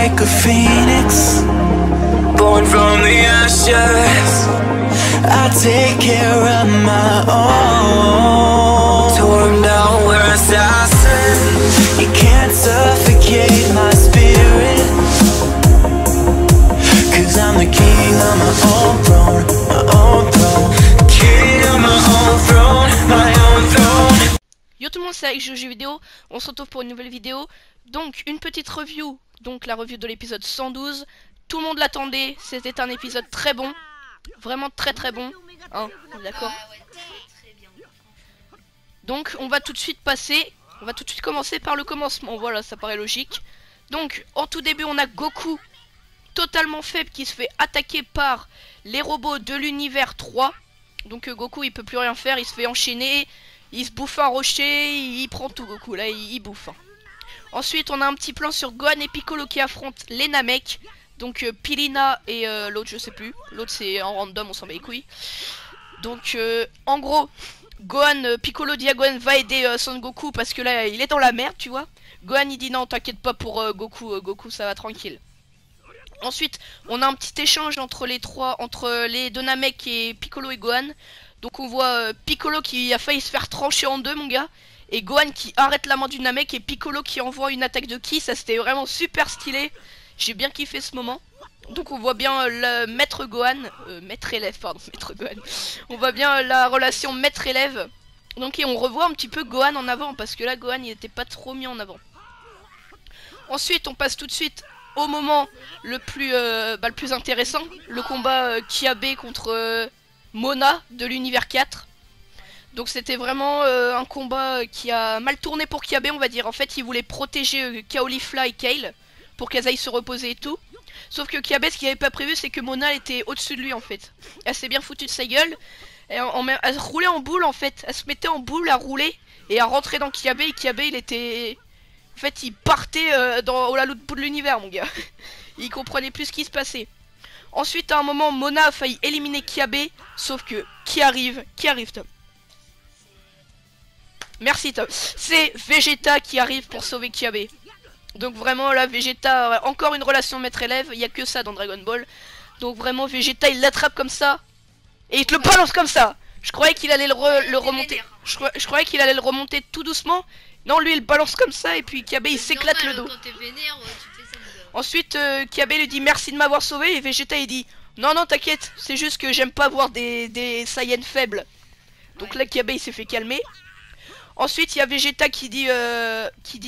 like a phoenix, born from the ashes. I take care of my own. Torn down, we're assassins. You can't suffocate my spirit, 'cause I'm the king of my own throne, my own throne. King of my own throne, my own throne. Yo tout le monde, c'est avec Jeux Vidéo, on se retrouve pour une nouvelle vidéo. Donc une petite review, donc la review de l'épisode 112. Tout le monde l'attendait, c'était un épisode très bon. Vraiment très bon, hein, d'accord. Donc on va tout de suite commencer par le commencement, voilà, ça paraît logique. Donc en tout début on a Goku, totalement faible, qui se fait attaquer par les robots de l'univers 3. Donc Goku il peut plus rien faire, il se fait enchaîner, il se bouffe un rocher, il prend tout Goku, là il bouffe. Ensuite on a un petit plan sur Gohan et Piccolo qui affrontent les Namek. Donc Pilina et l'autre je sais plus, l'autre c'est en random, on s'en bat les couilles. Donc en gros Gohan, Piccolo dit à Gohan va aider Son Goku parce que là il est dans la merde, tu vois. Gohan il dit non t'inquiète pas pour Goku, Goku ça va tranquille. Ensuite on a un petit échange entre les deux Namek et Piccolo et Gohan. Donc on voit Piccolo qui a failli se faire trancher en deux mon gars, et Gohan qui arrête la main du Namek et Piccolo qui envoie une attaque de ki, ça c'était vraiment super stylé. J'ai bien kiffé ce moment. Donc on voit bien le maître Gohan, maître élève, pardon, maître Gohan. On voit bien la relation maître élève. Donc et on revoit un petit peu Gohan en avant, parce que là Gohan il était pas trop mis en avant. Ensuite on passe tout de suite au moment le plus intéressant, le combat Kiabe contre Mona de l'univers 4. Donc c'était vraiment un combat qui a mal tourné pour Kiabe, on va dire. En fait il voulait protéger Caulifla et Kale pour qu'elles aillent se reposer et tout. Sauf que Kiabe, ce qu'il avait pas prévu, c'est que Mona était au-dessus de lui en fait. Elle s'est bien foutue de sa gueule. Et elle se roulait en boule en fait. Elle se mettait en boule à rouler et à rentrer dans Kiabe. Et Kiabe, il était... En fait, il partait au l'autre bout de l'univers, mon gars. Il comprenait plus ce qui se passait. Ensuite, à un moment, Mona a failli éliminer Kiabe. Sauf que, qui arrive, Tom? Merci, Tom. C'est Vegeta qui arrive pour sauver Kiabe. Donc vraiment là Vegeta, encore une relation maître-élève, il n'y a que ça dans Dragon Ball. Donc vraiment Vegeta il l'attrape comme ça et il te le balance comme ça. Je croyais qu'il allait le remonter. Je croyais qu'il allait le remonter tout doucement. Non, lui il balance comme ça et puis Kiabe il s'éclate le dos. Ensuite Kiabe lui dit merci de m'avoir sauvé et Vegeta il dit non t'inquiète, c'est juste que j'aime pas voir des Saiyans faibles. Donc là Kiabe il s'est fait calmer. Ensuite, il y a Vegeta qui dit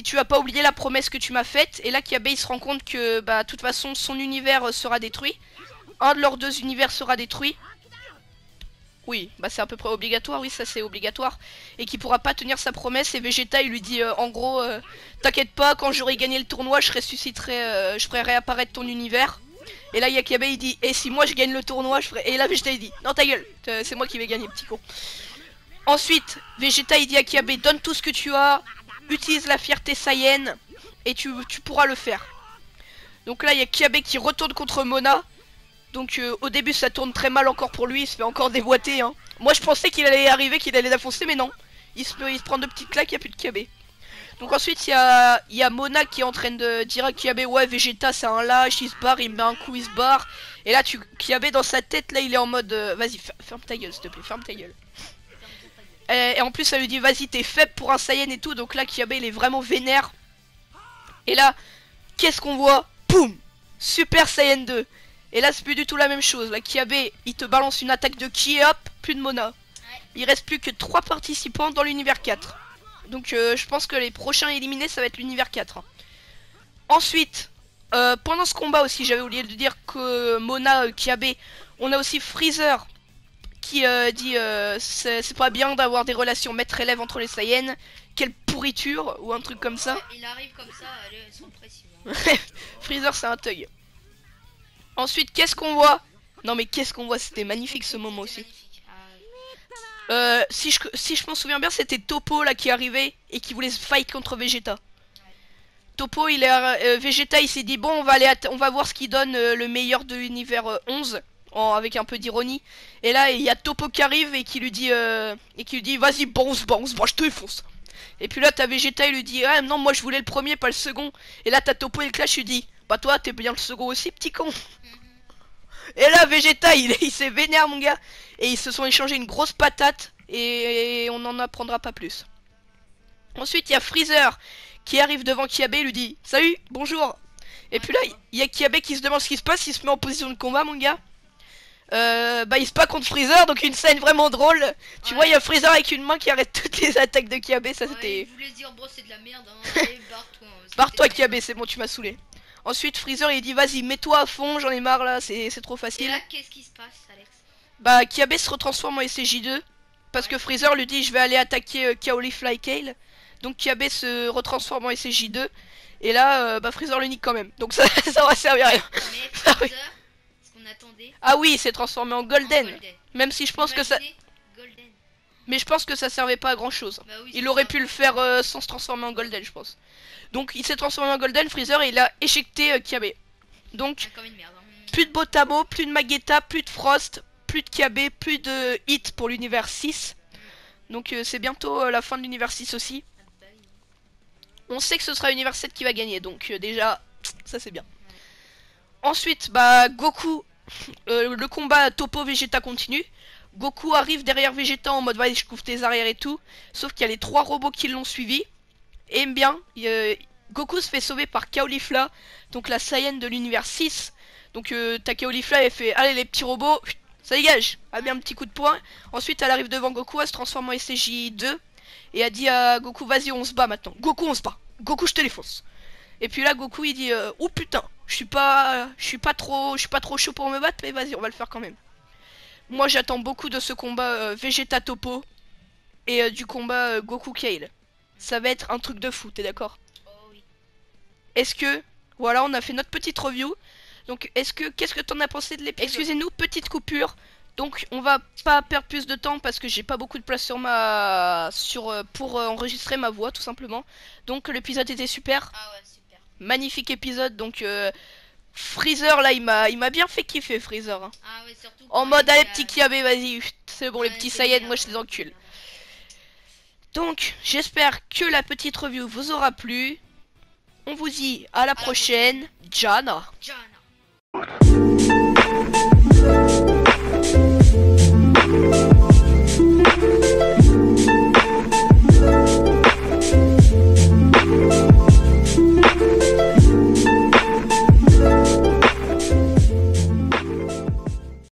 tu as pas oublié la promesse que tu m'as faite. Et là, Kiabe il se rend compte que de toute façon son univers sera détruit. Un de leurs deux univers sera détruit. Oui, c'est à peu près obligatoire, oui ça c'est obligatoire. Et qu'il pourra pas tenir sa promesse. Et Vegeta il lui dit en gros t'inquiète pas, quand j'aurai gagné le tournoi je ressusciterai, je ferai réapparaître ton univers. Et là il y a Kiabe il dit et si moi je gagne le tournoi je ferai... Et là Vegeta il dit non ta gueule, c'est moi qui vais gagner petit con. Ensuite, Vegeta il dit à Kiabe donne tout ce que tu as, utilise la fierté Saiyan et tu pourras le faire. Donc là il y a Kiabe qui retourne contre Mona. Donc au début ça tourne très mal encore pour lui, il se fait encore déboîter hein. Moi je pensais qu'il allait arriver, qu'il allait la foncer mais non. Il se prend deux petites claques, il n'y a plus de Kiabe. Donc ensuite il y a Mona qui est en train de dire à Kiabe ouais Vegeta c'est un lâche, il se barre, il met un coup, il se barre. Et là Kiabe dans sa tête là il est en mode vas-y ferme ta gueule s'il te plaît, ferme ta gueule. Et en plus elle lui dit vas-y t'es faible pour un Saiyan et tout. Donc là Kiabe il est vraiment vénère. Et là qu'est-ce qu'on voit? Boum, Super Saiyan 2. Et là c'est plus du tout la même chose. Là Kiabe il te balance une attaque de ki et hop, plus de Mona. Il reste plus que 3 participants dans l'univers 4. Donc je pense que les prochains éliminés ça va être l'univers 4 hein. Ensuite pendant ce combat aussi j'avais oublié de dire que Mona, Kiabe, on a aussi Freezer qui dit c'est pas bien d'avoir des relations maître-élève entre les Saiyans. Quelle pourriture ou un truc comme ça. Il arrive comme ça, sans pression. Freezer c'est un thug. Ensuite qu'est-ce qu'on voit? Non mais qu'est-ce qu'on voit? C'était magnifique ce moment aussi. Si je m'en souviens bien c'était Toppo là qui arrivait et qui voulait se fight contre Vegeta. Toppo il est Vegeta il s'est dit bon on va voir ce qui donne le meilleur de l'univers 11. Avec un peu d'ironie. Et là il y a Toppo qui arrive et qui lui dit vas-y bon je te défonce. Et puis là t'as Vegeta il lui dit ah non moi je voulais le premier pas le second. Et là t'as Toppo et le Clash lui dit Bah toi t'es bien le second aussi, petit con. Et là Vegeta il s'est vénère mon gars. Et ils se sont échangés une grosse patate. Et on n'en apprendra pas plus. Ensuite il y a Freezer qui arrive devant Kiabe et lui dit salut, bonjour. Et puis là il y a Kiabe qui se demande ce qui se passe. Il se met en position de combat mon gars. Bah il se bat contre Freezer, donc une scène vraiment drôle. Tu vois il y a Freezer avec une main qui arrête toutes les attaques de Kiabe. Ça c'était... Je voulais dire bon c'est de la merde hein. Allez barre-toi. Barre-toi Kiabe, c'est bon, tu m'as saoulé. Ensuite Freezer il dit vas-y mets-toi à fond, j'en ai marre là, c'est trop Et facile. là qu'est-ce qui se passe Alex? Bah Kiabe se retransforme en SCJ2 parce que Freezer lui dit je vais aller attaquer Caulifla Kale. Donc Kiabe se retransforme en SCJ2 et là bah Freezer le nique quand même. Donc ça va servir à rien. Mais Ah oui. Freezer, ce qu'on attendait Ah oui, il s'est transformé en Golden. en Golden. Même si je pense que ça... Imaginez, Golden. Mais je pense que ça servait pas à grand chose. Bah oui, Il c'est aurait ça. pu le faire sans se transformer en Golden je pense. Donc il s'est transformé en Golden Freezer et il a éjecté Kiabe. Donc Ah, comme une merde. Hein. plus de Botamo, plus de Magetta, plus de Frost, plus de Kiabe, plus de Hit pour l'univers 6. Donc c'est bientôt la fin de l'univers 6 aussi. Ah, bah oui. On sait que ce sera l'univers 7 qui va gagner, donc déjà, ça c'est bien. Ensuite, bah Goku, le combat Topo Vegeta continue. Goku arrive derrière Vegeta en mode vas-y je couvre tes arrières et tout. Sauf qu'il y a les 3 robots qui l'ont suivi. Et bien, Goku se fait sauver par Caulifla, donc la Saiyan de l'univers 6. Donc ta Caulifla elle fait allez les petits robots, ça dégage, a bien un petit coup de poing. Ensuite elle arrive devant Goku, elle se transforme en SCJ2 et a dit à Goku vas-y on se bat maintenant. Goku on se bat, Goku je te défonce. Et puis là Goku il dit oh putain, je suis pas trop chaud pour me battre mais vas-y on va le faire quand même. Moi j'attends beaucoup de ce combat Vegeta Topo et du combat Goku Kale. Ça va être un truc de fou, t'es d'accord? Oh oui. Est-ce que... Voilà, on a fait notre petite review. Donc, qu'est-ce que t'en as pensé de l'épisode? Excusez-nous, petite coupure. Donc, on va pas perdre plus de temps parce que j'ai pas beaucoup de place pour enregistrer ma voix, tout simplement. Donc, l'épisode était super. Ah ouais, super. Magnifique épisode. Donc, Freezer, là, il m'a bien fait kiffer, Freezer. Hein. Ah ouais, surtout. En quand mode, il allez, a- petit Kiabe, vas-y. C'est bon, les Ouais, petits c'est Saiyans, bien, moi, je les ouais. encule. Donc, j'espère que la petite review vous aura plu. On vous dit à la prochaine. Jana. Jana.